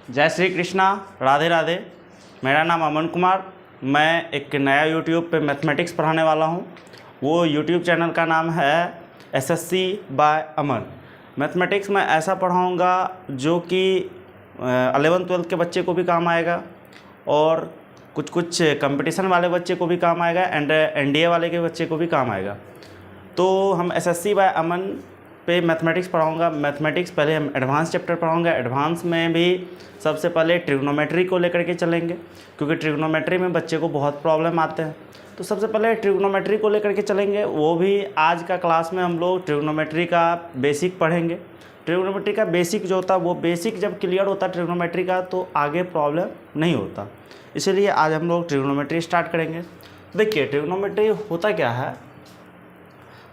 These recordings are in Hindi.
जय श्री कृष्णा, राधे राधे। मेरा नाम अमन कुमार। मैं एक नया यूट्यूब पे मैथमेटिक्स पढ़ाने वाला हूँ। वो यूट्यूब चैनल का नाम है SSC बाय अमन। मैथमेटिक्स मैं ऐसा पढ़ाऊँगा जो कि 11th-12th के बच्चे को भी काम आएगा और कुछ कंपटीशन वाले बच्चे को भी काम आएगा एंड NDA वाले के बच्चे को भी काम आएगा। तो हम SSC बाय अमन पे मैथमेटिक्स पढ़ाऊँगा। मैथमेटिक्स पहले हम एडवांस चैप्टर पढ़ाऊँगा। एडवांस में भी सबसे पहले ट्रिग्नोमेट्री को लेकर के चलेंगे, क्योंकि ट्रिग्नोमेट्री में बच्चे को बहुत प्रॉब्लम आते हैं। तो सबसे पहले ट्रिग्नोमेट्री को लेकर के चलेंगे। वो भी आज का क्लास में हम लोग ट्रिग्नोमेट्री का बेसिक पढ़ेंगे। ट्रिग्नोमेट्री का बेसिक जो होता है वो बेसिक जब क्लियर होता है ट्रिग्नोमेट्री का तो आगे प्रॉब्लम नहीं होता। इसीलिए आज हम लोग ट्रिग्नोमेट्री स्टार्ट करेंगे। देखिए ट्रिग्नोमेट्री होता क्या है।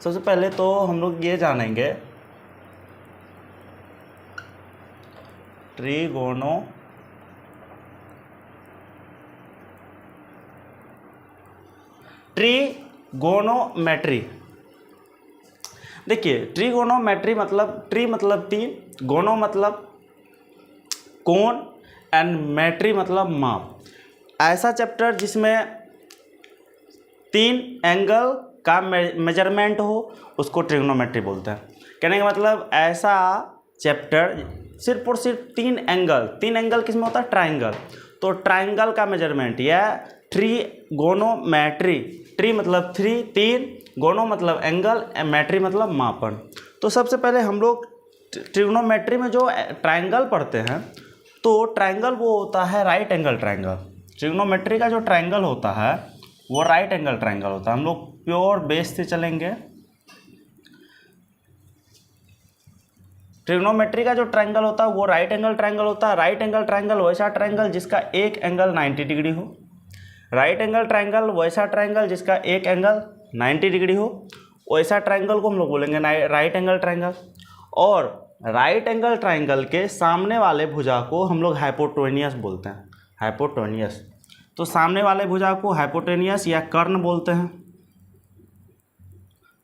सबसे पहले तो हम लोग ये जानेंगे ट्रिगोनोमेट्री। देखिए ट्रिगोनोमेट्री मतलब ट्री मतलब तीन, गोनो मतलब कोण एंड मेट्री मतलब माप। ऐसा चैप्टर जिसमें तीन एंगल का मेजरमेंट हो उसको ट्रिग्नोमेट्री बोलते हैं। कहने का मतलब ऐसा चैप्टर सिर्फ और सिर्फ तीन एंगल किस में होता है? ट्राइंगल। तो ट्राइंगल का मेजरमेंट या ट्रिगोनोमेट्री। ट्री मतलब थ्री, तीन, गोनो मतलब एंगल, मेट्री मतलब मापन। तो सबसे पहले हम लोग ट्रिग्नोमेट्री में जो ट्राइंगल पढ़ते हैं तो ट्राइंगल वो होता है राइट एंगल ट्राइंगल। ट्रिग्नोमेट्री का जो ट्राइंगल होता है वो राइट एंगल ट्राइंगल होता है। हम लोग प्योर बेस से चलेंगे। ट्रिग्नोमेट्री का जो ट्राइंगल होता है वो राइट एंगल ट्राइंगल होता है। राइट एंगल ट्राइंगल वैसा ट्राइंगल जिसका एक एंगल 90 डिग्री हो। राइट एंगल ट्राइंगल वैसा ट्राइंगल जिसका एक एंगल 90 डिग्री हो। वैसा ट्राइंगल को हम लोग बोलेंगे राइट एंगल ट्राइंगल। और राइट एंगल ट्राइंगल के सामने वाले भुजा को हम लोग हाइपोटेन्यूस बोलते हैं। हाइपोटेन्यूस। तो सामने वाले भुजा को हाइपोटेन्यूस या कर्ण बोलते हैं।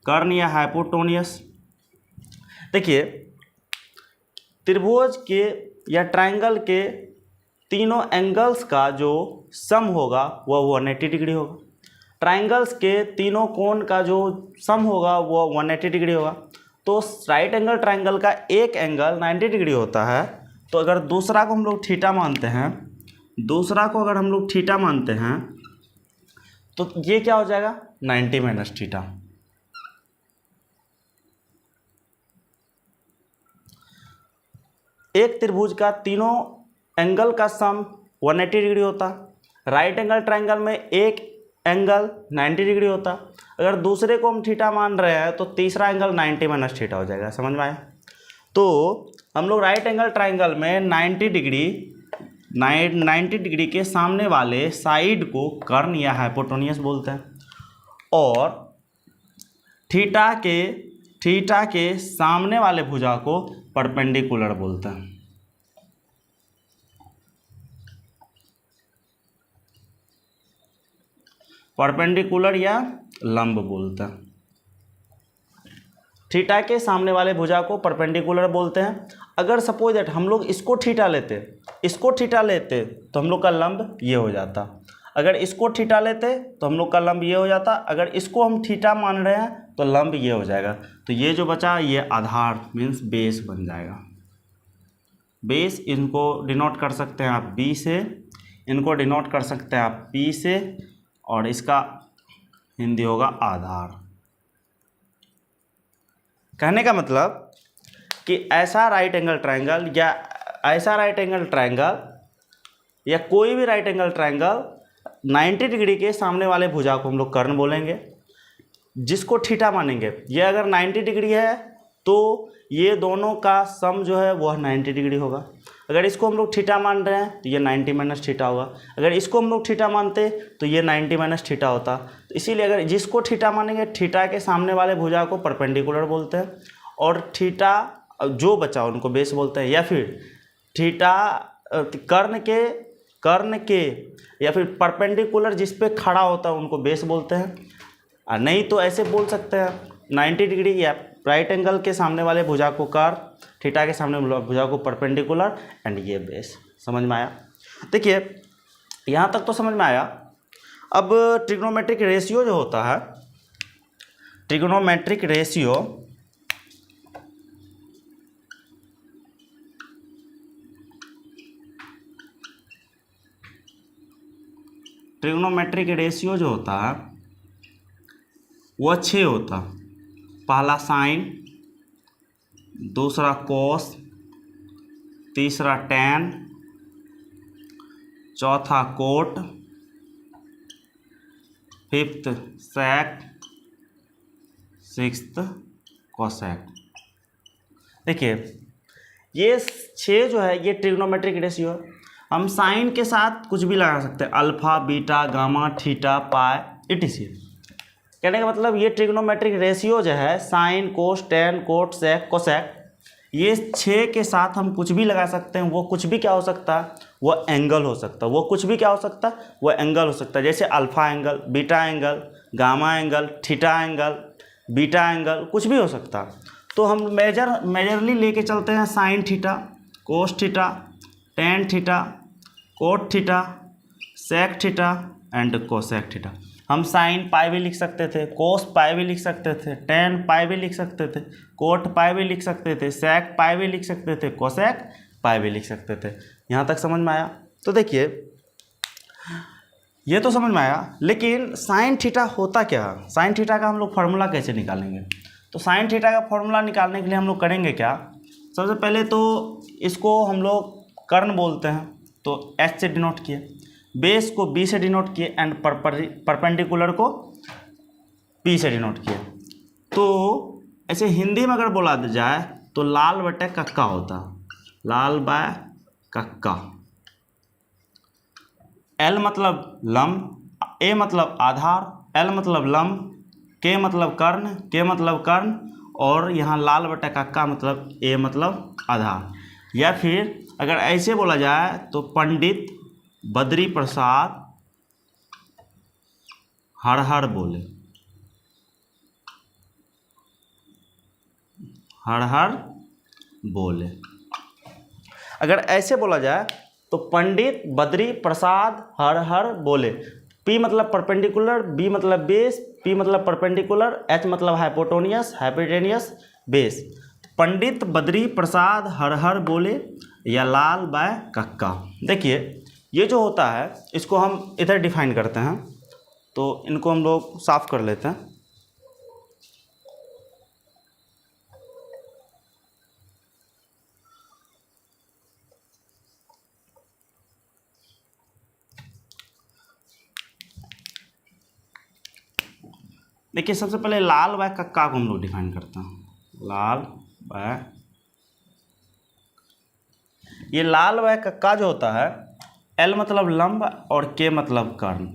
कर्ण या हाइपोटेन्यूस। देखिए त्रिभुज के या ट्राइंगल के तीनों एंगल्स का जो सम होगा वह 180 डिग्री होगा। ट्राइंगल्स के तीनों कोण का जो सम होगा वो 180 डिग्री होगा। तो राइट एंगल ट्राइंगल का एक एंगल 90 डिग्री होता है। तो अगर दूसरा को हम लोग थीटा मानते हैं, तो ये क्या हो जाएगा? 90 माइनस थीटा। एक त्रिभुज का तीनों एंगल का सम 180 डिग्री होता। राइट एंगल ट्राइंगल में एक एंगल 90 डिग्री होता। अगर दूसरे को हम थीटा मान रहे हैं तो तीसरा एंगल 90 माइनस थीटा हो जाएगा। समझ में आया? तो हम लोग राइट एंगल ट्राइंगल में 90 डिग्री के सामने वाले साइड को कर्ण या हाइपोटेन्यूस बोलते हैं। और थीटा के सामने वाले भुजा को परपेंडिकुलर बोलते हैं। परपेंडिकुलर या लंब बोलते हैं। थीटा के सामने वाले भुजा को परपेंडिकुलर बोलते हैं। अगर सपोज दैट हम लोग इसको थीटा लेते तो हम लोग का लंब ये हो जाता। अगर इसको थीटा लेते तो हम लोग का लंब ये हो जाता। अगर इसको हम थीटा मान रहे हैं तो लंब ये हो जाएगा। तो ये जो बचा ये आधार मीन्स बेस बन जाएगा। बेस इनको डिनोट कर सकते हैं आप B से, इनको डिनोट कर सकते हैं आप P से, और इसका हिंदी होगा आधार। कहने का मतलब कि ऐसा राइट एंगल ट्राइंगल या कोई भी राइट एंगल ट्राइंगल 90 डिग्री के सामने वाले भुजा को हम लोग कर्ण बोलेंगे, जिसको थीटा मानेंगे। ये अगर 90 डिग्री है तो ये दोनों का सम जो है वह 90 डिग्री होगा। अगर इसको हम लोग थीटा मान रहे हैं तो ये 90 माइनस थीटा होगा। अगर इसको हम लोग थीटा मानते तो ये 90 माइनस थीटा होता। तो इसीलिए अगर जिसको थीटा मानेंगे थीटा के सामने वाले भुजा को परपेंडिकुलर बोलते हैं, और थीटा जो बचा उनको बेस बोलते हैं। या फिर थीटा कर्ण के या फिर परपेंडिकुलर जिस पे खड़ा होता है उनको बेस बोलते हैं। और नहीं तो ऐसे बोल सकते हैं 90 डिग्री या राइट एंगल के सामने वाले भुजा को कर्व, थीटा के सामने भुजा को परपेंडिकुलर, एंड ये बेस। समझ में आया? देखिए यहाँ तक तो समझ में आया। अब ट्रिग्नोमेट्रिक रेशियो जो होता है, ट्रिग्नोमेट्रिक रेशियो जो होता है वो 6 होता। पहला साइन, दूसरा कोस, तीसरा टैन, चौथा कोट, फिफ्थ सेक, सिक्स्थ कोसेक। देखिए ये 6 जो है ये ट्रिग्नोमेट्रिक रेशियो है। हम साइन के साथ कुछ भी लगा सकते हैं, अल्फा, बीटा, गामा, थीटा, पाई, etc। कहने का मतलब ये ट्रिग्नोमेट्रिक रेशियो जो है साइन, कोस, टैन, कोट, सेक, कोसेक, ये 6 के साथ हम कुछ भी लगा सकते हैं। वो कुछ भी क्या हो सकता है? वो एंगल हो सकता है। वो कुछ भी क्या हो सकता है? वो एंगल हो सकता है। जैसे alpha angle, beta angle, gamma angle, theta angle, beta angle, कुछ भी हो सकता है। तो हम मेजरली लेके चलते हैं sine theta, cos theta, tan theta, cot theta, sec theta and cosec theta. हम साइन पाई भी लिख सकते थे, कोस पाई भी लिख सकते थे, टैन पाई भी लिख सकते थे, कोट पाई भी लिख सकते थे, सेक पाई भी लिख सकते थे, कोसेक पाई भी लिख सकते थे। यहाँ तक समझ में आया? तो देखिए ये तो समझ में आया, लेकिन साइन थीटा होता क्या? साइन थीटा का हम लोग फार्मूला कैसे निकालेंगे? तो साइन थीटा का फार्मूला निकालने के लिए हम लोग करेंगे क्या? सबसे पहले तो इसको हम लोग कर्ण बोलते हैं, तो एच से डिनोट किए, बेस को बी से डिनोट किए, एंड परपेंडिकुलर को पी से डिनोट किए। तो ऐसे हिंदी में अगर बोला जाए तो लाल बटे कक्का होता, लाल बाय कक्का। एल मतलब लंब, ए मतलब आधार, एल मतलब लंब, के मतलब कर्ण, के मतलब कर्ण, और यहाँ लाल बटे कक्का मतलब ए मतलब आधार। या फिर अगर ऐसे बोला जाए तो पंडित बद्री प्रसाद हर हर बोले, हर हर बोले। अगर ऐसे बोला जाए तो पंडित बद्री प्रसाद हर हर बोले। पी मतलब परपेंडिकुलर, बी मतलब बेस, पी मतलब परपेंडिकुलर, एच मतलब hypotenuse, hypotenuse base. Pandit Badri Prasad हर हर बोले या लाल बाय कक्का। देखिए ये जो होता है इसको हम इधर डिफाइन करते हैं, तो इनको हम लोग साफ कर लेते हैं। देखिए सबसे पहले लाल बाय कक्का को हम लोग डिफाइन करते हैं। लाल बाय, ये लाल बाय कक्का जो होता है, एल मतलब लंब और के मतलब कर्ण,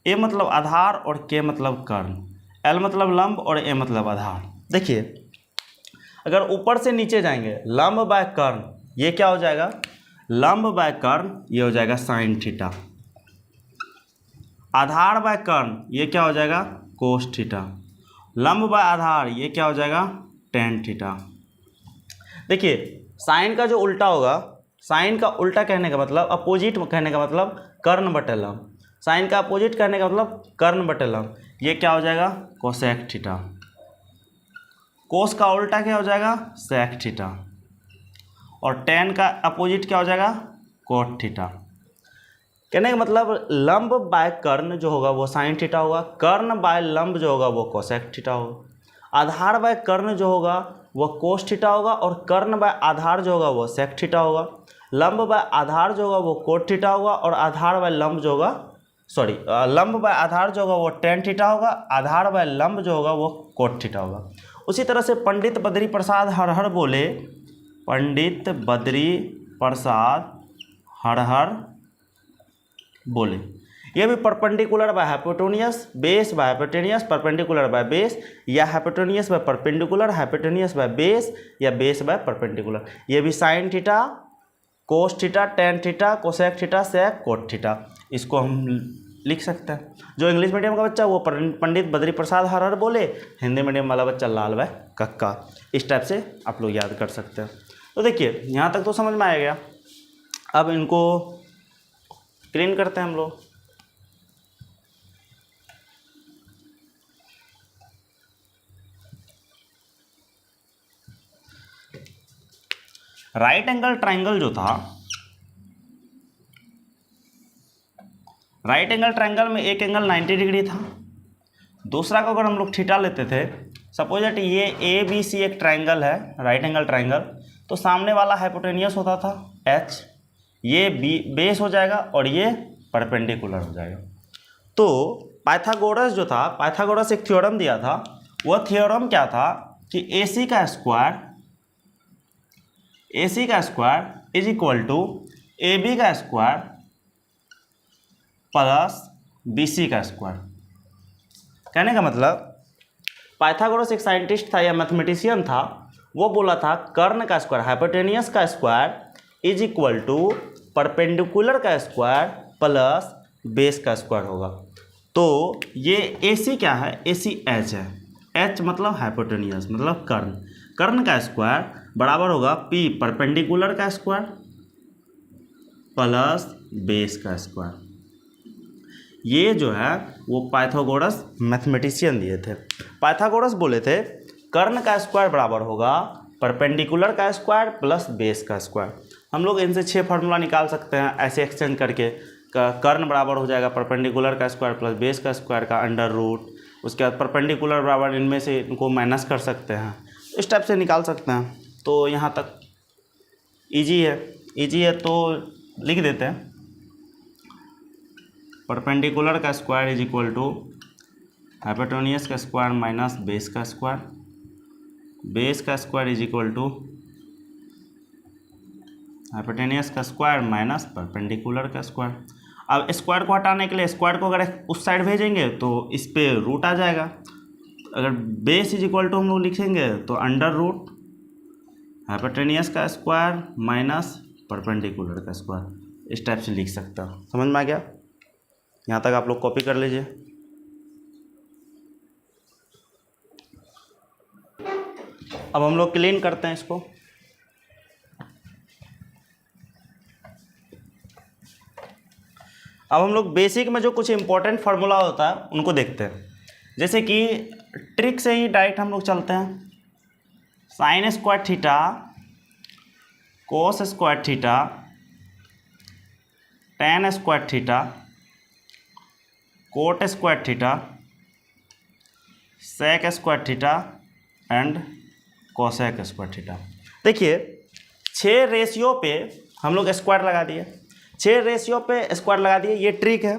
ए मतलब आधार और के मतलब कर्ण, एल मतलब लंब और ए मतलब आधार। देखिए अगर ऊपर से नीचे जाएंगे, लंब बाय कर्ण ये क्या हो जाएगा? लंब बाय कर्ण ये हो जाएगा साइन थीटा। आधार बाय कर्ण ये क्या हो जाएगा? Cos theta. लंब बाय आधार ये क्या हो जाएगा? Tan theta. देखिए साइन का जो उल्टा होगा, साइन का उल्टा कहने का मतलब, अपोजिट कहने का मतलब कर्ण बटे लंब। साइन का अपोजिट कहने का मतलब कर्ण बटे लंब, ये क्या हो जाएगा? Cosec theta. कोस का उल्टा क्या हो जाएगा? Sec theta. और टेन का अपोजिट क्या हो जाएगा? Cot theta. कहने का मतलब लंब बाय कर्ण जो होगा वो साइन थीटा होगा, कर्ण बाय लंब जो होगा वो कोसेक थीटा होगा, आधार बाय कर्ण जो होगा वो कोस थीटा होगा, और कर्ण बाय आधार जो होगा वो सेक थीटा होगा, लंब बाय आधार जो होगा वो कोट थीटा होगा, और आधार बाय लंब जो होगा लंब बाय आधार जो होगा वो टेन थीटा होगा, आधार बाय लंब जो होगा वो कोट थीटा होगा। उसी तरह से पंडित बद्री प्रसाद हर हर बोले, पंडित बद्री प्रसाद हर हर बोले, ये भी perpendicular by hypotenuse, base by hypotenuse, perpendicular by base, या hypotenuse by perpendicular, hypotenuse by base, या बेस बाय परपेंडिकुलर। ये भी sine theta, cos theta, tan theta, cosec theta, sec, cot theta, इसको हम लिख सकते हैं। जो इंग्लिश मीडियम का बच्चा वो पंडित बद्री प्रसाद हर हर बोले, हिंदी मीडियम वाला बच्चा लाल बाय कक्का। इस टाइप से आप लोग याद कर सकते हैं। तो देखिए यहाँ तक तो समझ में आ गया। अब इनको क्लीन करते हैं हम लोग। राइट एंगल ट्राइंगल जो था, राइट एंगल ट्राइंगल में एक एंगल 90 डिग्री था, दूसरा को अगर हम लोग थीटा लेते थे, सपोज दैट ये ए बी सी एक ट्राइंगल है, राइट एंगल ट्राइंगल, तो सामने वाला हाइपोटेनियस होता था एच, ये बी बेस हो जाएगा और ये परपेंडिकुलर हो जाएगा। तो पाइथागोरस जो था, पाइथागोरस एक थ्योरम दिया था, वह थ्योरम क्या था कि ए सी का square is equal to A B का स्क्वायर प्लस बी सी का स्क्वायर। कहने का मतलब पाइथागोरस एक साइंटिस्ट था या मैथमेटिशियन था, वो बोला था कर्ण का स्क्वायर, हाइपोटेनियस का square is equal to perpendicular का स्क्वायर प्लस बेस का स्क्वायर होगा। तो ये ए सी क्या है, ए सी एच है, एच मतलब हाइपोटेनियस मतलब कर्ण, कर्ण का स्क्वायर बराबर होगा पी परपेंडिकुलर का स्क्वायर प्लस बेस का स्क्वायर। ये जो है वो पाइथागोरस मैथमेटिशियन दिए थे। पाइथागोरस बोले थे कर्ण का स्क्वायर बराबर होगा परपेंडिकुलर का स्क्वायर प्लस बेस का स्क्वायर। हम लोग इनसे 6 फार्मूला निकाल सकते हैं ऐसे एक्सचेंज करके। कर्ण बराबर हो जाएगा परपेंडिकुलर का स्क्वायर प्लस बेस का स्क्वायर का अंडर रूट, उसके बाद परपेंडिकुलर बराबर इनमें से इनको माइनस कर सकते हैं, इस टाइप से निकाल सकते हैं। तो यहाँ तक इजी है तो लिख देते हैं परपेंडिकुलर का square is equal to hypotenuse का स्क्वायर माइनस बेस का स्क्वायर, बेस का square is equal to hypotenuse का स्क्वायर माइनस परपेंडिकुलर का स्क्वायर। अब स्क्वायर को हटाने के लिए स्क्वायर को अगर उस साइड भेजेंगे तो इस पे रूट आ जाएगा। अगर बेस इज इक्वल टू हम लोग लिखेंगे तो अंडर रूट हाइपोटेनियस का स्क्वायर माइनस परपेंडिकुलर का स्क्वायर, इस टाइप से लिख सकता हूँ। समझ में आ गया? यहाँ तक आप लोग कॉपी कर लीजिए। अब हम लोग क्लीन करते हैं इसको। अब हम लोग बेसिक में जो कुछ इंपॉर्टेंट फार्मूला होता है उनको देखते हैं। जैसे कि ट्रिक से ही डायरेक्ट हम लोग चलते हैं। Sine square theta cos square theta tan square theta cot square theta sec square theta and cosec square theta. देखिए 6 रेशियो पे हम लोग स्क्वायर लगा दिए, 6 रेशियो पे स्क्वायर लगा दिए, ये ट्रिक है।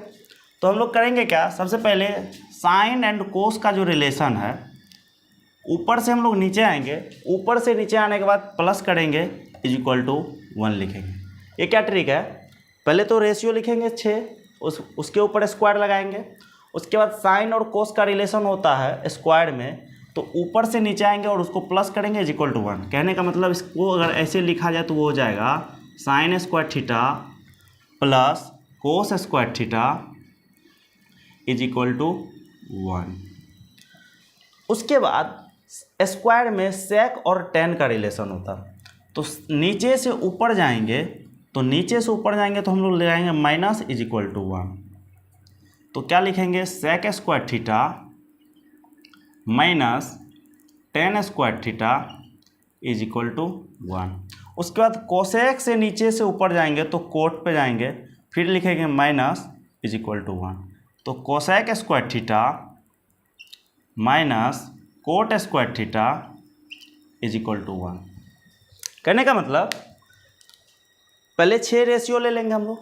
तो हम लोग करेंगे क्या, सबसे पहले साइन एंड कोस का जो रिलेशन है, ऊपर से हम लोग नीचे आएंगे, ऊपर से नीचे आने के बाद प्लस करेंगे इज इक्वल टू 1 लिखेंगे। ये क्या ट्रिक है, पहले तो रेशियो लिखेंगे 6, उसके ऊपर स्क्वायर लगाएंगे, उसके बाद साइन और कोस का रिलेशन होता है स्क्वायर में, तो ऊपर से नीचे आएंगे और उसको प्लस करेंगे इज इक्वल टू 1। कहने का मतलब इसको अगर ऐसे लिखा जाए तो वो हो जाएगा sine square theta plus cos square theta is equal to 1। उसके बाद स्क्वायर में सेक और टेन का रिलेशन होता, तो नीचे से ऊपर जाएंगे, तो नीचे से ऊपर जाएंगे तो हम लोग ले आएंगे माइनस इज इक्वल टू 1। तो क्या लिखेंगे, sec square theta minus tan square theta is equal to 1। उसके बाद कोसेक से नीचे से ऊपर जाएंगे तो कोट पे जाएंगे, फिर लिखेंगे माइनस इज इक्वल टू 1। तो cosec square theta minus cot square theta is equal to 1। कहने का मतलब पहले 6 रेशियो ले लेंगे हम लोग।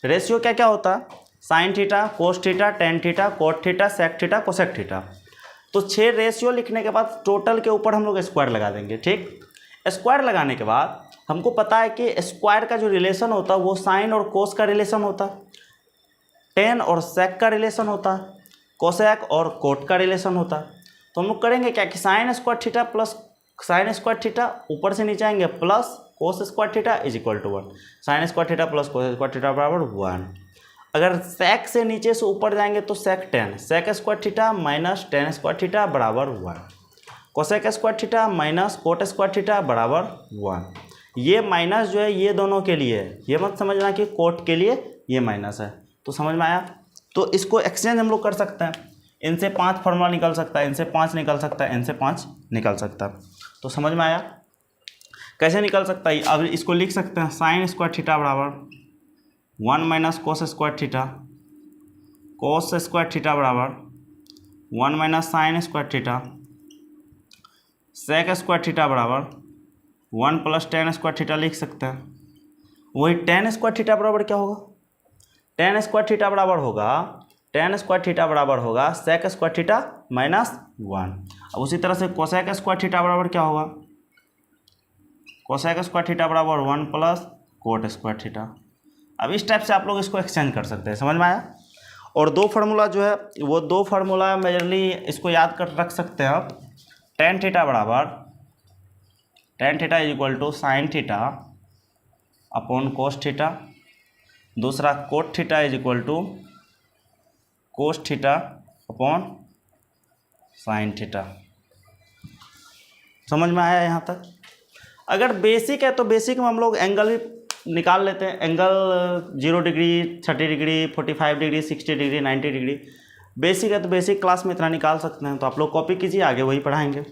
रेशियो क्या क्या होता है, sine theta cos theta tan theta cot theta sec theta cosec theta. तो 6 रेशियो लिखने के बाद टोटल के ऊपर हम लोग स्क्वायर लगा देंगे। ठीक, स्क्वायर लगाने के बाद हमको पता है कि स्क्वायर का जो रिलेशन होता है वो साइन और कोस का रिलेशन होता है, टेन और सेक का रिलेशन होता है, कोसेक और कोट का रिलेशन होता है। तो हम लोग करेंगे क्या कि sine square theta plus sine square theta, ऊपर से नीचे आएंगे plus cos square theta is equal to 1। Sine square theta plus cos square theta बराबर 1। अगर सेक से नीचे से ऊपर जाएंगे तो sec tan, sec square theta minus tan square theta बराबर 1। Cosec square theta minus cot square theta बराबर 1। ये माइनस जो है ये दोनों के लिए है, ये मत समझना कि कोट के लिए ये माइनस है। तो समझ में आया। तो इसको एक्सचेंज हम लोग कर सकते हैं, इनसे 5 फार्मूला निकल सकता है, इनसे 5 निकल सकता है, इनसे 5 निकल सकता है। तो समझ में आया कैसे निकल सकता है। अब इसको लिख सकते हैं साइन स्क्वायर थीटा बराबर 1 minus cos square theta, cos square theta बराबर 1 minus sine square theta, sec square theta बराबर 1 प्लस टेन स्क्वायर थीटा लिख सकते हैं। वही टेन स्क्वायर थीटा बराबर क्या होगा, टेन स्क्वायर थीटा बराबर होगा, टेन स्क्वायर थीटा बराबर होगा सेक स्क्वायर थीटा माइनस 1। अब उसी तरह से कोसेक स्क्वायर थीटा बराबर क्या होगा, कोसेक स्क्वायर थीटा बराबर 1 प्लस कोट स्क्वायर थीटा। अब इस टाइप से आप लोग इसको एक्सचेंज कर सकते हैं। समझ में आया। और दो फार्मूला जो है वो दो फार्मूला मेजरली इसको याद कर रख सकते हैं आप। टेन थीटा बराबर tan theta is equal to sine theta upon cos theta, दूसरा cot theta is equal to cos theta upon sine theta. समझ में आया यहाँ तक। अगर बेसिक है तो बेसिक में हम लोग एंगल भी निकाल लेते हैं, angle 0 degree 30 degree 45 degree 60 degree 90 degree. Basic है तो बेसिक क्लास में इतना निकाल सकते हैं। तो आप लोग कॉपी कीजिए, आगे वही पढ़ाएंगे।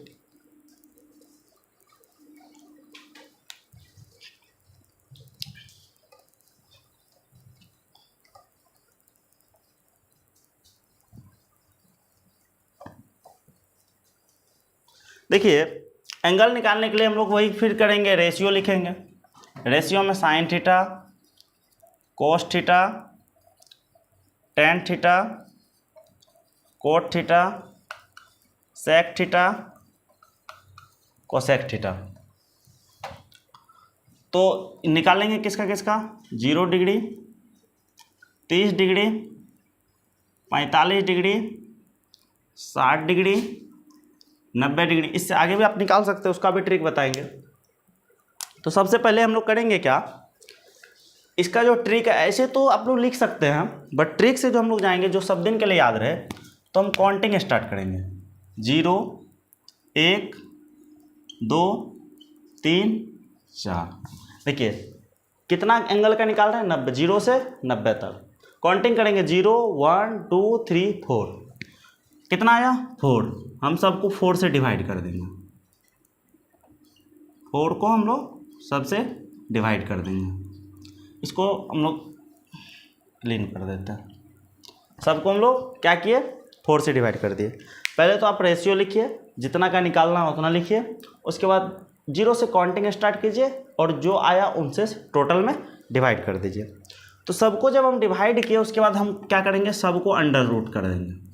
देखिए एंगल निकालने के लिए हम लोग वही फिर करेंगे, रेशियो लिखेंगे। रेशियो में sine theta, cos theta, tan theta, cot theta, sec theta, cosec theta. तो निकालेंगे किसका किसका, 0 degree 30 degree 45 degree 60 degree 90 degree. इससे आगे भी आप निकाल सकते हैं, उसका भी ट्रिक बताएंगे। तो सबसे पहले हम लोग करेंगे क्या, इसका जो ट्रिक है, ऐसे तो आप लोग लिख सकते हैं बट ट्रिक से जो हम लोग जाएंगे, जो सब दिन के लिए याद रहे, तो हम काउंटिंग स्टार्ट करेंगे। 0 1 2 3 4। देखिए कितना एंगल का निकाल रहे हैं, 90, 0 से 90 तक काउंटिंग करेंगे। 0 1 2 3 4, कितना आया 4। हम सबको 4 से डिवाइड कर देंगे, 4 को हम लोग सबसे डिवाइड कर देंगे। इसको हम लोग क्लीन कर देते हैं। सबको हम लोग क्या किए, 4 से डिवाइड कर दिए। पहले तो आप रेशियो लिखिए, जितना का निकालना है उतना लिखिए। उसके बाद 0 से काउंटिंग स्टार्ट कीजिए और जो आया उनसे टोटल में डिवाइड कर दीजिए। तो सबको जब हम डिवाइड किए उसके बाद हम क्या करेंगे, सबको अंडर रूट कर देंगे।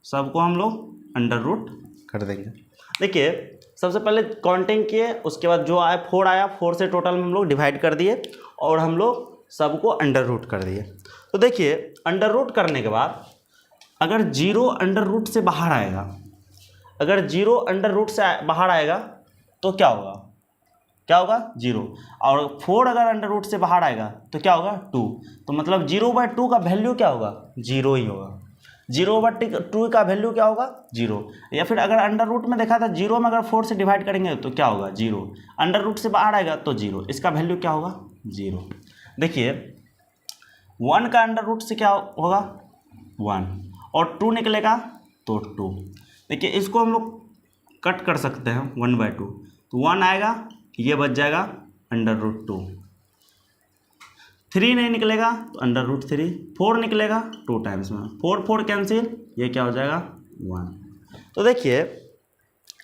सबको हम लोग अंडर रूट कर देंगे। देखिए सबसे पहले काउंटिंग किए, उसके बाद जो आया 4 आया, 4 से टोटल में हम लोग डिवाइड कर दिए और हम लोग सबको अंडर रूट कर दिए। तो देखिए अंडर रूट करने के बाद अगर 0 अंडर रूट से बाहर आएगा, अगर 0 अंडर रूट से बाहर आएगा तो क्या होगा, क्या होगा 0। और 4 अगर अंडर रूट से बाहर आएगा तो क्या होगा 2। तो मतलब 0/2 का वैल्यू क्या होगा, 0 ही होगा। 0/2 का वैल्यू क्या होगा, 0। या फिर अगर अंडर रूट में देखा था 0 में अगर 4 से डिवाइड करेंगे तो क्या होगा 0। अंडर रूट से बाहर आएगा तो 0, इसका वैल्यू क्या होगा 0। देखिए 1 का अंडर रूट से क्या होगा 1 और 2 निकलेगा तो 2। देखिए इसको हम लोग कट कर सकते हैं 1/2, तो 1 आएगा, ये बच जाएगा अंडर रूट 2। 3 नहीं निकलेगा तो अंडर रूट 3। 4 निकलेगा 2 टाइम्स में, 4 4 कैंसिल, ये क्या हो जाएगा 1। तो देखिए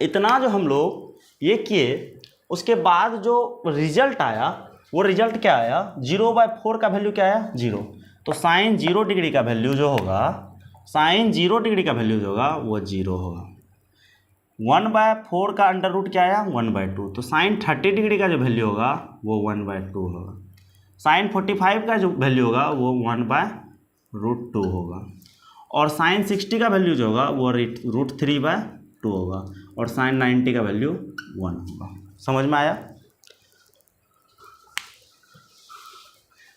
इतना जो हम लोग ये किए, उसके बाद जो रिजल्ट आया वो रिजल्ट क्या आया, 0/4 का वैल्यू क्या आया 0। तो साइन 0 डिग्री का वैल्यू जो होगा, साइन 0 डिग्री का वैल्यू जो होगा वो 0 होगा। 1/4 का अंडर रूट क्या आया 1/2। तो साइन 30 डिग्री का जो वैल्यू होगा वो 1/2 होगा। साइन 45 का जो वैल्यू होगा वो 1/√2 होगा। और साइन 60 का वैल्यू जो होगा वो √3/2 होगा। और साइन 90 का वैल्यू 1 होगा। समझ में आया।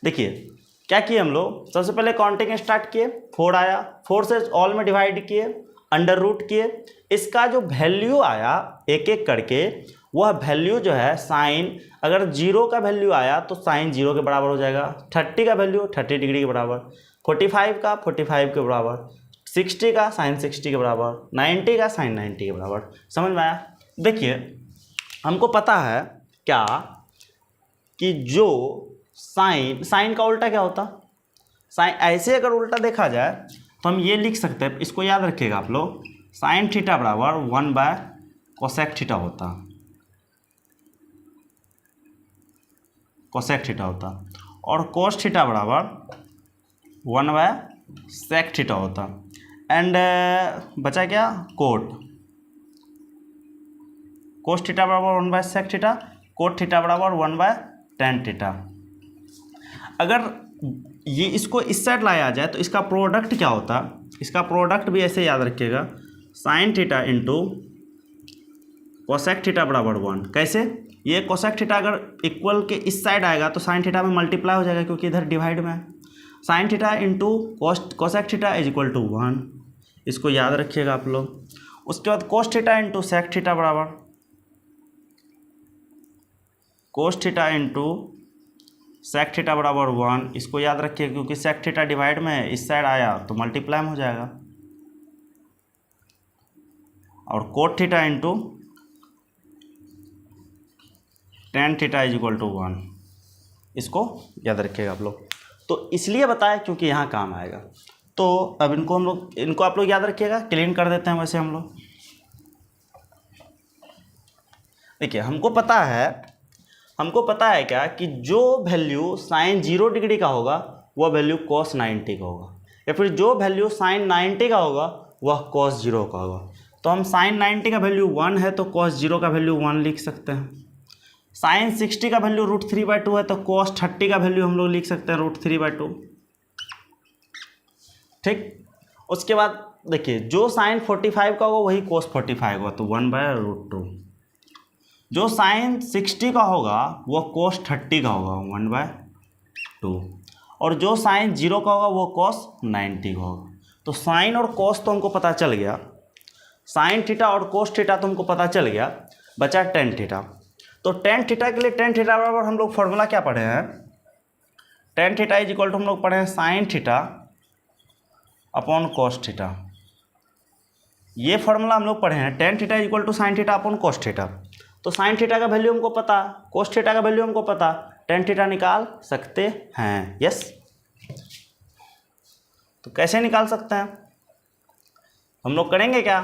देखिए क्या किए हम लोग, सबसे पहले काउंटिंग स्टार्ट किए, 4 आया, 4 से ऑल में डिवाइड किए, अंडर रूट किए, इसका जो वैल्यू आया एक एक करके, वह वैल्यू जो है साइन, अगर 0 का वैल्यू आया तो साइन 0 के बराबर हो जाएगा, 30 का वैल्यू 30 डिग्री के बराबर, 45 का 45 के बराबर, 60 का साइन 60 के बराबर, 90 का साइन 90 के बराबर। समझ में आया। देखिए हमको पता है क्या कि जो साइन का उल्टा क्या होता, साइन ऐसे अगर उल्टा देखा जाए तो हम ये लिख सकते हैं, इसको याद रखिएगा आप लोग, साइन थीटा बराबर 1/कोसेक थीटा होता, कोसेक थीटा होता, और कोस थीटा बराबर 1/सेक थीटा होता, एंड बचा क्या, कोस थीटा बराबर 1/सेक थीटा, कोट थीटा बराबर 1/tan थीटा। अगर ये इसको इस साइड लाया जाए तो इसका प्रोडक्ट क्या होता, इसका प्रोडक्ट भी ऐसे याद रखिएगा, sign theta into cosec theta बराबर 1। कैसे, ये कोसेक थीटा अगर इक्वल के इस साइड आएगा तो साइन थीटा में मल्टीप्लाई हो जाएगा क्योंकि इधर डिवाइड में है, sine theta into cosec theta is equal to 1, इसको याद रखिएगा आप लोग। उसके बाद cos theta into sec theta बराबर cos theta into sec theta बराबर 1, इसको याद रखिए क्योंकि सेक थीटा डिवाइड में है, इस साइड आया तो मल्टीप्लाई में हो जाएगा, और cot theta into tan theta is equal to 1, इसको याद रखिएगा आप लोग। तो इसलिए बताया क्योंकि यहाँ काम आएगा। तो अब इनको आप लोग याद रखिएगा, क्लीन कर देते हैं वैसे हम लोग। देखिए हमको पता है क्या कि जो वैल्यू साइन 0 डिग्री का होगा वह वैल्यू कॉस 90 का होगा, या फिर जो वैल्यू साइन 90 का होगा वह कॉस 0 का होगा। तो हम साइन 90 का वैल्यू 1 है तो कॉस 0 का वैल्यू 1 लिख सकते हैं। साइन 60 का वैल्यू √3/2 है तो कॉस 30 का वैल्यू हम लोग लिख सकते हैं √3/2। ठीक, उसके बाद देखिए जो साइन 45 का होगा वही कॉस 45 होगा तो 1/√2। जो साइन 60 का होगा वो कॉस 30 का होगा 1/2, और जो साइन 0 का होगा वो कॉस 90 का होगा। तो साइन और कॉस तो हमको पता चल गया, साइन थीटा और कोस थीटा तो हमको पता चल गया, बचा tan थीटा। तो tan थीटा के लिए tan थीटा बराबर हम लोग फॉर्मूला क्या पढ़े हैं, tan theta is equal to हम लोग पढ़े हैं sine theta upon cos theta. ये फॉर्मूला हम लोग पढ़े हैं, tan theta is equal to sine theta upon cos theta. तो साइन थीटा का वैल्यू हमको पता, कोस थीटा का वैल्यू हमको पता, tan थीटा निकाल सकते हैं। यस, तो कैसे निकाल सकते हैं हम लोग, करेंगे क्या,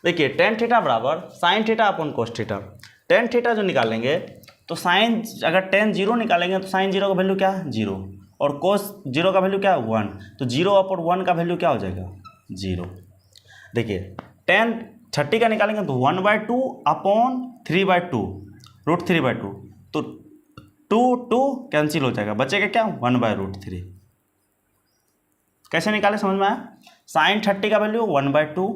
देखिए tan थीटा बराबर sign theta upon cos theta. tan theta जो निकालेंगे तो साइन, अगर tan 0 निकालेंगे तो साइन 0 का वैल्यू क्या, 0, और कोस 0 का वैल्यू क्या, 1, तो 0 अपॉन 1 का वैल्यू क्या हो जाएगा, 0। देखिए tan 30 का निकालेंगे तो 1/2 अपॉन 3/2 √3/2, तो 2 कैंसिल हो जाएगा, बचेगा क्या, 1/√3। कैसे निकाले समझ में आया, साइन 30 का वैल्यू 1/2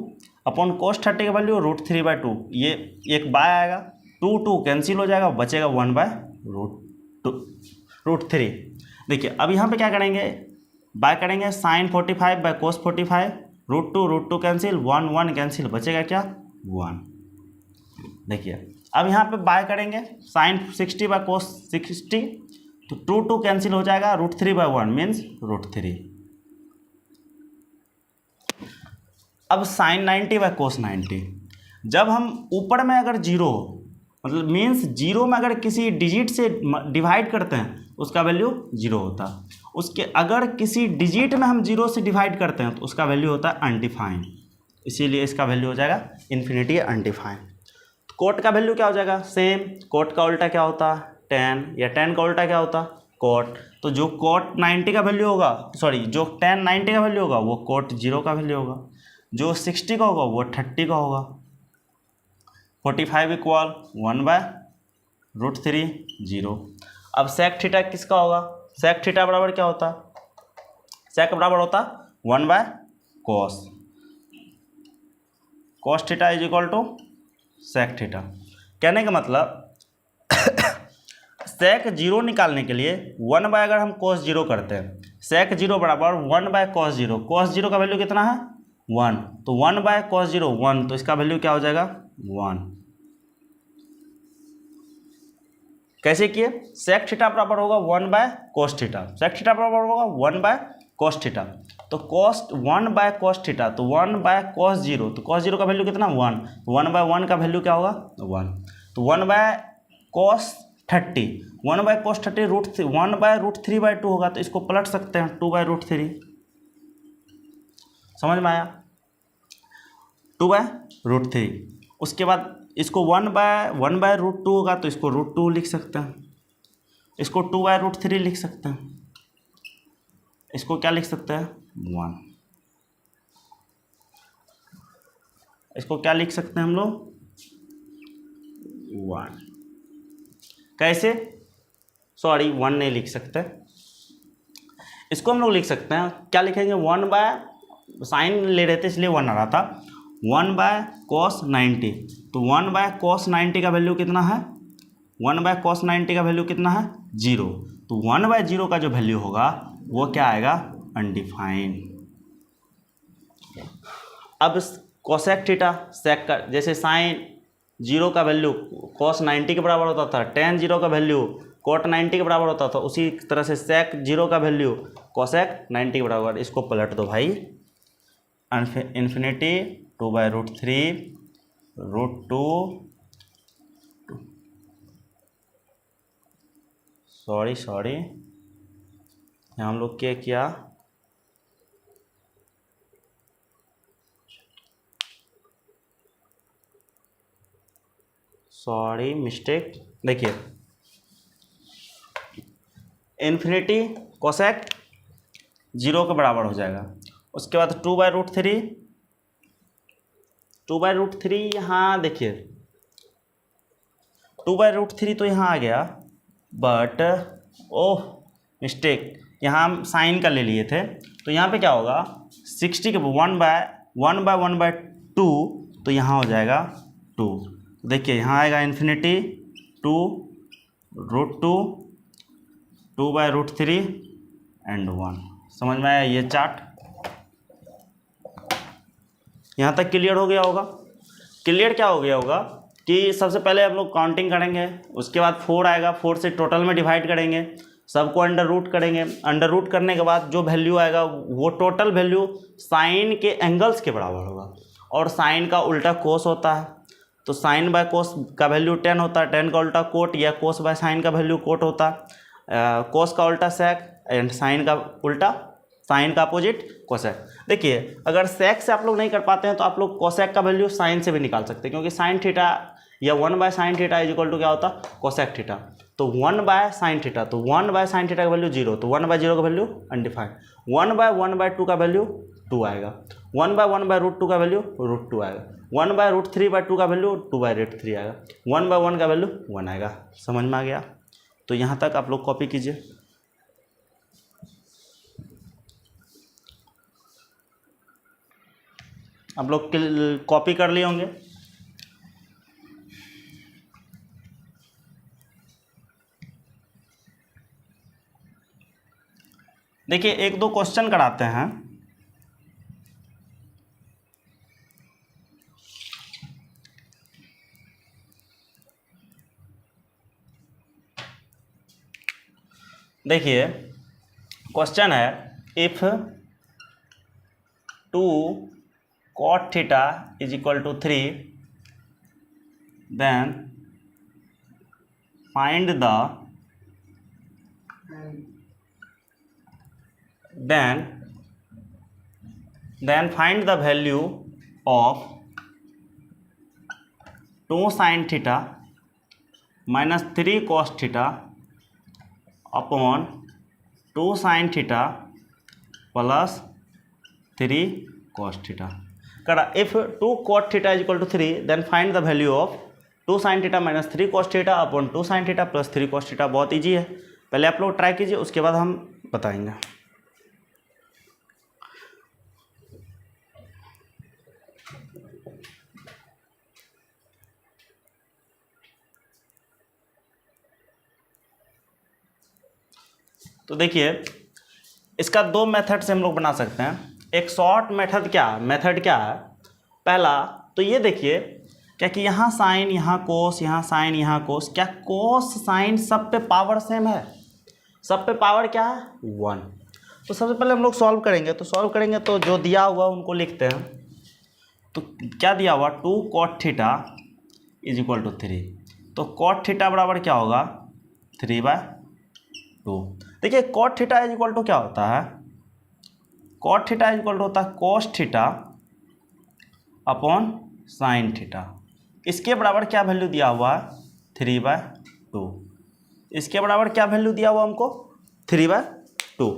अपॉन कोस 30 का वैल्यू √3/2, ये एक बाय आएगा, 2 कैंसिल हो जाएगा, बचेगा 1/√3। देखिए अब यहाँ पे क्या करेंगे, बाय करेंगे, sine 45 by cos 45, √2 cancel, 1 cancel, बचेगा क्या, 1। देखिए अब यहाँ पे बाय करेंगे, साइन 60 बाय कोस 60, तो 2 कैंसिल हो जाएगा, √3/1 मीन्स √3। अब साइन 90 बाय कोस 90, जब हम ऊपर में अगर 0 मतलब मीन्स 0 में अगर किसी डिजिट से डिवाइड करते हैं उसका वैल्यू 0 होता है, उसके अगर किसी डिजिट में हम 0 से डिवाइड करते हैं तो उसका वैल्यू होता है अनडिफाइंड, इसीलिए इसका वैल्यू हो जाएगा इन्फिनिटी अनडिफाइंड। कोट का वैल्यू क्या हो जाएगा, सेम, कोट का उल्टा क्या होता, tan, या tan का उल्टा क्या होता, कोट। तो जो कोट 90 का वैल्यु होगा, सॉरी जो tan 90 का वैल्यू होगा वो कोट 0 का वैल्यू होगा, जो 60 का होगा वो 30 का होगा। 45 इक्वल 1/√3 0। अब सेक थीटा किसका होगा, सेक थीटा बराबर क्या होता, सेक बराबर होता 1/cos, cos theta is equal to sec theta. कहने का मतलब सेक 0 निकालने के लिए 1 बाय अगर हम cos 0 करते हैं, sec 0 बराबर 1/cos 0। cos 0 का वैल्यू कितना है 1, तो 1/cos 0 1, तो इसका वैल्यू क्या हो जाएगा 1। कैसे किए, sec थीटा बराबर होगा 1/cos थीटा, sec थीटा बराबर होगा 1/cos थीटा, तो cos 1/cos थीटा, तो 1/cos 0, तो cos 0 का वैल्यू कितना 1, तो 1/1 का वैल्यू क्या होगा 1, तो 1/cos 30, 1/cos 30 1/√3/2 होगा, तो इसको पलट सकते हैं 2/√3। समझ में आया, 2/√3। उसके बाद इसको 1/√2 होगा, तो इसको √2 लिख सकते हैं, इसको 2/√3 लिख सकते हैं, इसको क्या लिख सकते हैं 1, इसको क्या लिख सकते हैं हम लोग 1। कैसे, सॉरी 1 नहीं लिख सकते, इसको हम लोग लिख सकते हैं, क्या लिखेंगे 1/sin ले रहे थे इसलिए 1 आ रहा था, 1/cos 90, तो 1/cos 90 का वैल्यू कितना है 1/cos 90 का वैल्यू कितना है 0, तो 1/0 का जो वैल्यू होगा वो क्या आएगा अनडिफाइंड। अब कोसेक थीटा सेक का, जैसे साइन 0 का वैल्यू cos 90 के बराबर होता था, tan 0 का वैल्यू cot 90 के बराबर होता था, उसी तरह से सेक 0 का वैल्यू कोसेक 90 के बराबर। इसको पलट दो भाई, इन्फिनिटी 2/√3 √2, सॉरी यहाँ हम लोग क्या किया, सॉरी मिस्टेक, देखिए इन्फिनिटी कोसेक 0 के बराबर हो जाएगा, उसके बाद 2/√3 यहाँ देखिए 2/√3 तो यहाँ आ गया, बट ओह मिस्टेक, यहाँ हम साइन का ले लिए थे, तो यहाँ पे क्या होगा 60 के 1/1/2, तो यहाँ हो जाएगा 2, देखिए यहाँ आएगा इन्फिनिटी 2√2 2/√3 एंड 1। समझ में आया ये चार्ट, यहाँ तक क्लियर हो गया होगा। क्लियर क्या हो गया होगा कि सबसे पहले हम लोग काउंटिंग करेंगे, उसके बाद 4 आएगा, 4 से टोटल में डिवाइड करेंगे, सबको अंडर रूट करेंगे, अंडर रूट करने के बाद जो वैल्यू आएगा वो टोटल वैल्यू साइन के एंगल्स के बराबर होगा, और साइन का उल्टा कोस होता है, तो साइन बाय कोस का वैल्यू 10 होता है, 10 का उल्टा कोट, या कोस बाय साइन का वैल्यू कोट होता है, कोस का उल्टा सेक एंड साइन का उल्टा, साइन का अपोजिट कोसेक। देखिए अगर सेक से आप लोग नहीं कर पाते हैं तो आप लोग कोसेक का वैल्यू साइन से भी निकाल सकते हैं, क्योंकि साइन थीटा या 1/sin theta is equal to क्या होता है कोसेक थीटा, तो 1/sin थीटा, तो 1/sin थीटा का वैल्यू 0, तो 1/0 का वैल्यू अनडिफाइंड, 1/1/2 का वैल्यू 2 आएगा, 1/1/√2 का वैल्यू √2 आएगा, 1/√3/2 का वैल्यू 2/√3 आएगा, 1/1 का वैल्यू 1 आएगा। समझ में आ गया, तो यहाँ तक आप लोग कॉपी कीजिए। आप लोग कॉपी कर लिए होंगे। देखिए एक दो क्वेश्चन कराते हैं। देखिए क्वेश्चन है, if 2 cot theta is equal to 3, then find the value of 2 sin theta minus 3 cos theta upon 2 sin theta plus 3 cos theta. करा if 2 cot theta is equal to 3, then find the value of 2 sin theta minus 3 cos theta upon 2 sin theta plus 3 cos theta. बहुत ईजी है, पहले आप लोग ट्राई कीजिए, उसके बाद हम बताएंगे। तो देखिए इसका दो मेथड से हम लोग बना सकते हैं। एक शॉर्ट मेथड क्या है, पहला तो ये देखिए क्या कि यहाँ साइन, यहाँ कोस, यहाँ साइन, यहाँ कोस, क्या कोस साइन सब पे पावर सेम है? सब पे पावर क्या है? 1। तो सबसे पहले हम लोग सॉल्व करेंगे तो जो दिया हुआ उनको लिखते हैं। तो क्या दिया हुआ, 2 cot theta is equal to 3। तो cot थीटा बराबर क्या होगा, 3/2। देखिए cot theta is equal to क्या होता है, cot theta is equal to होता है cos theta upon sine theta. इसके बराबर क्या वैल्यू दिया हुआ है, 3/2। इसके बराबर क्या वैल्यू दिया हुआ हमको, 3/2।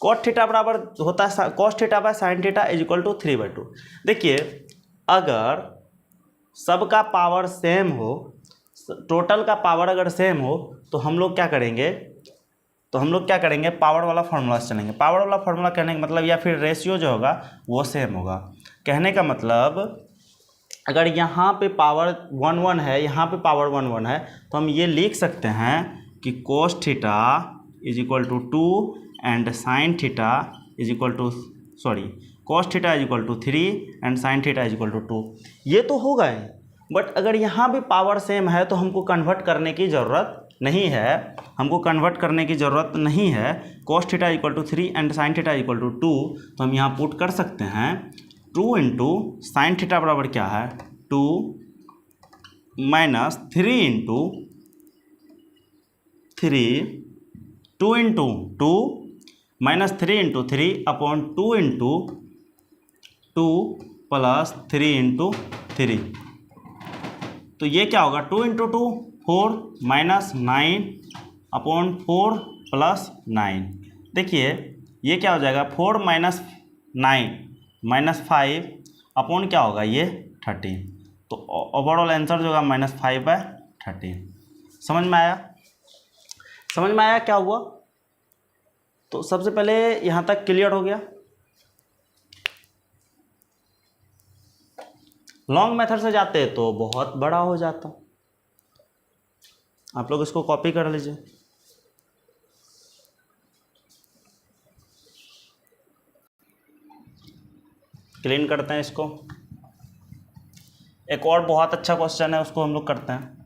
cot थीटा बराबर होता है cos theta by sine theta is equal to 3/2। देखिए अगर सबका पावर सेम हो, टोटल का पावर अगर सेम हो, तो हम लोग क्या करेंगे, पावर वाला फार्मूला से चलेंगे। पावर वाला फार्मूला कहने का मतलब, या फिर रेशियो जो होगा वो सेम होगा। कहने का मतलब अगर यहाँ पे पावर 1 है, यहाँ पे पावर 1 है, तो हम ये लिख सकते हैं कि cos theta is equal to 2 and sine theta is equal to cos theta is equal to 3 and sine theta is equal to 2। ये तो होगा ही, बट अगर यहाँ भी पावर सेम है तो हमको कन्वर्ट करने की ज़रूरत नहीं है। cos theta equal to 3 and sine theta equal to 2, तो हम यहाँ पुट कर सकते हैं 2 इंटू साइन थीटा बराबर क्या है, 2 minus 3 into 2 into 2 minus 3 into 3 upon 2 into 2 plus 3 into 3। तो ये क्या होगा, 2 इंटू 2 4 माइनस 9 अपॉन 4 प्लस 9। देखिए ये क्या हो जाएगा, 4 माइनस 9 माइनस 5 अपॉन क्या होगा ये 13। तो ओवरऑल आंसर जो होगा -5/13। समझ में आया क्या हुआ? तो सबसे पहले यहाँ तक क्लियर हो गया। लॉन्ग मेथड से जाते तो बहुत बड़ा हो जाता। आप लोग इसको कॉपी कर लीजिए। क्लीन करते हैं इसको। एक और बहुत अच्छा क्वेश्चन है, उसको हम लोग करते हैं।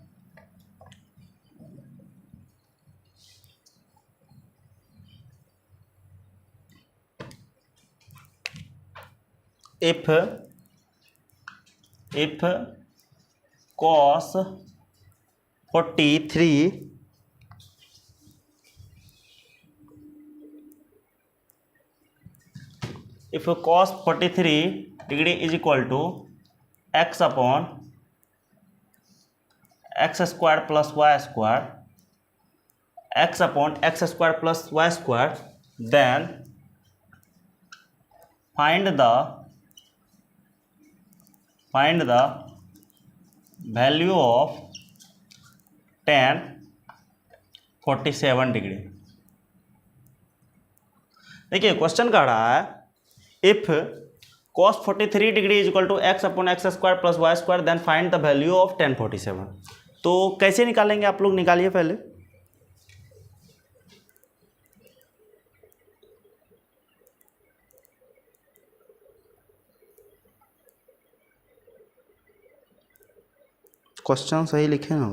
if cos 43 degree is equal to x upon x square plus Y square, x upon x square plus Y square, then find the value of tan 47 degree. देखिए क्वेश्चन कह रहा है if cos 43 degree is equal to x upon x square plus Y square, then find the value of tan 47। तो कैसे निकालेंगे, आप लोग निकालिए पहले। क्वेश्चन सही लिखे ना।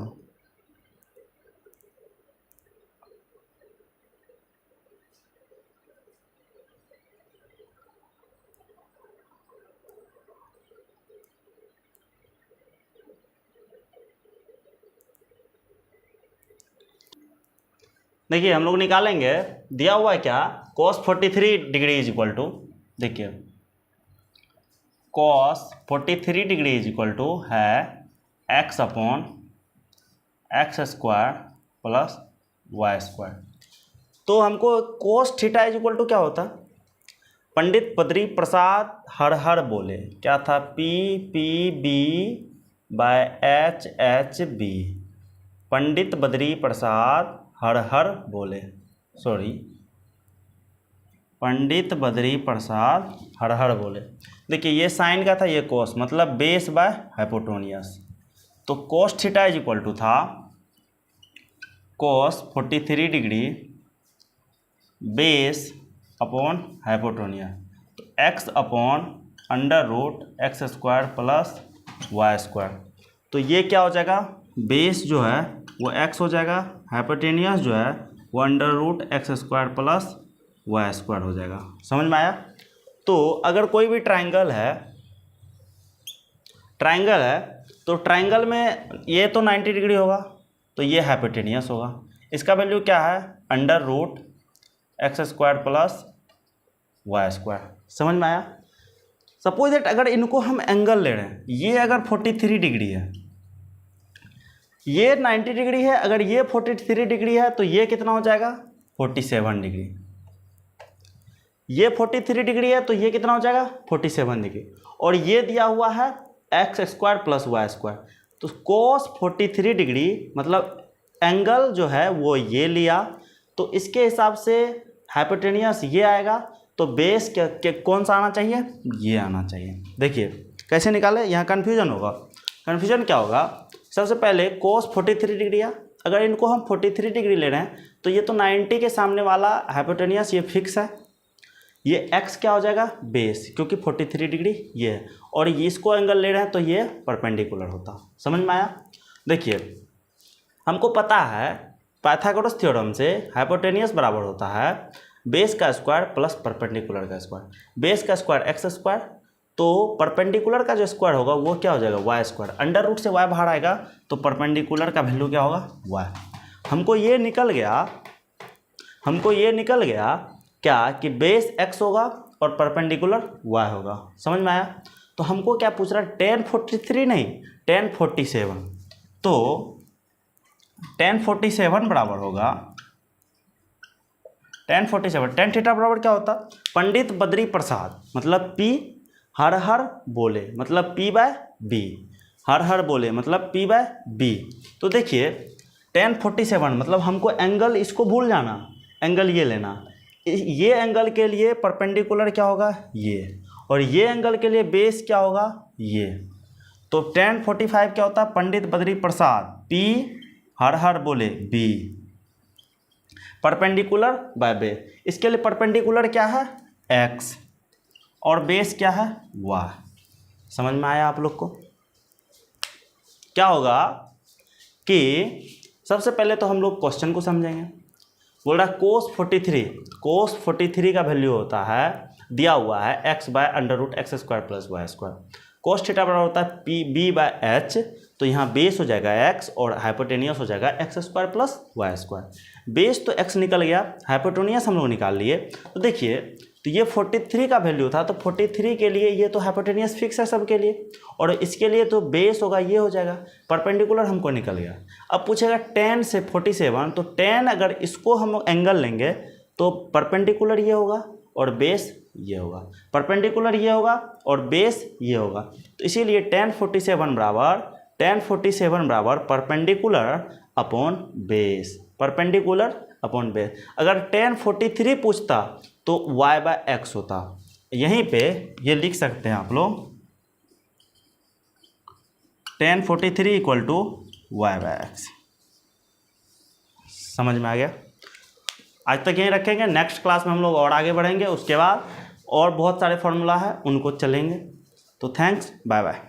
देखिए हम लोग निकालेंगे, दिया हुआ है क्या, cos 43 degree is equal to, देखिए cos 43 degree is equal to है x upon x square plus Y square. तो हमको cos theta is equal to क्या होता, पंडित बद्री प्रसाद हर बोले क्या था, P/H/B। पंडित बद्री प्रसाद हर बोले, पंडित बद्री प्रसाद हर बोले। देखिए ये साइन का था, ये कोस, मतलब बेस बाय हाइपोटेन्यूज। तो cos theta is equal to था cos 43 degree base upon hypotenuse, तो x upon under root x square plus Y square. तो ये क्या हो जाएगा, बेस जो है वो x हो जाएगा, हाइपोटेन्यूस जो है वो under root x square plus Y square हो जाएगा। समझ में आया। तो अगर कोई भी ट्राइंगल है तो ट्राइंगल में ये तो 90 डिग्री होगा, तो ये हाइपोटेन्यूस होगा। इसका वैल्यू क्या है, under root x square plus Y square. समझ में आया। सपोज दैट अगर इनको हम एंगल ले रहे हैं, ये अगर 43 डिग्री है, ये 90 डिग्री है, अगर ये 43 डिग्री है तो ये कितना हो जाएगा 47 डिग्री। ये 43 डिग्री है तो ये कितना हो जाएगा 47 डिग्री। और ये दिया हुआ है X square plus Y square, तो कोस 43 डिग्री मतलब एंगल जो है वो ये लिया, तो इसके हिसाब से हाइपोटेन्यूस ये आएगा, तो बेस कौन सा आना चाहिए, ये आना चाहिए। देखिए कैसे निकाले, यहाँ कन्फ्यूजन होगा। कन्फ्यूजन क्या होगा, सबसे पहले कोस 43 डिग्री है, अगर इनको हम 43 डिग्री ले रहे हैं तो ये तो 90 के सामने वाला हाइपोटेन्यूस ये फिक्स है, ये x क्या हो जाएगा बेस, क्योंकि 43 डिग्री ये है, और ये इसको एंगल ले रहे हैं तो ये परपेंडिकुलर होता। समझ में आया। देखिए हमको पता है पाइथागोरस थ्योरम से हाइपोटेन्यूस बराबर होता है बेस का स्क्वायर प्लस परपेंडिकुलर का स्क्वायर। बेस का स्क्वायर एक्स स्क्वायर, तो परपेंडिकुलर का जो स्क्वायर होगा वो क्या हो जाएगा वाई स्क्वायर। अंडर रूट से वाई बाहर आएगा तो परपेंडिकुलर का वैल्यू क्या होगा वाई। हमको ये निकल गया क्या कि बेस x होगा और परपेंडिकुलर y होगा। समझ में आया। तो हमको क्या पूछ रहा है, tan 43 नहीं tan 47, तो tan 47 बराबर होगा tan 47, tan थीटा बराबर क्या होता, पंडित बद्री प्रसाद मतलब P हर हर बोले मतलब P बाय B, हर हर बोले मतलब P बाय B। तो देखिए tan 47 मतलब हमको एंगल, इसको भूल जाना, एंगल ये लेना, ये एंगल के लिए परपेंडिकुलर क्या होगा ये, और ये एंगल के लिए बेस क्या होगा ये। तो tan 45 क्या होता है, पंडित बद्री प्रसाद P हर हर बोले B परपेंडिकुलर बाय बेस। इसके लिए परपेंडिकुलर क्या है x और बेस क्या है y। समझ में आया आप लोग को। क्या होगा कि सबसे पहले तो हम लोग क्वेश्चन को समझेंगे। बोल रहा है कोस 43 का वैल्यू होता है, दिया हुआ है x by under root x square plus Y square. Cos theta बराबर होता है पी बी बाय एच, तो यहाँ बेस हो जाएगा x और हाइपोटेन्यूस हो जाएगा X square plus Y square. Base तो x निकल गया, हाइपोटेन्यूस हम लोग निकाल लिए। तो देखिए तो ये 43 का वैल्यू था, तो 43 के लिए ये तो हाइपोटेन्यूस फिक्स है सबके लिए, और इसके लिए तो बेस होगा ये हो जाएगा, परपेंडिकुलर हमको निकल गया। अब पूछेगा tan से 47, तो tan अगर इसको हम एंगल लेंगे तो परपेंडिकुलर ये होगा और बेस ये होगा, परपेंडिकुलर ये होगा और बेस ये होगा। तो इसीलिए tan 47 बराबर perpendicular upon base, perpendicular upon base. अगर tan 43 पूछता तो y बाय एक्स होता। यहीं पे ये लिख सकते हैं आप लोग, tan 43 equal to Y by X. समझ में आ गया। आज तक यहीं रखेंगे, नेक्स्ट क्लास में हम लोग और आगे बढ़ेंगे, उसके बाद और बहुत सारे फॉर्मूला है उनको चलेंगे। तो थैंक्स, बाय बाय।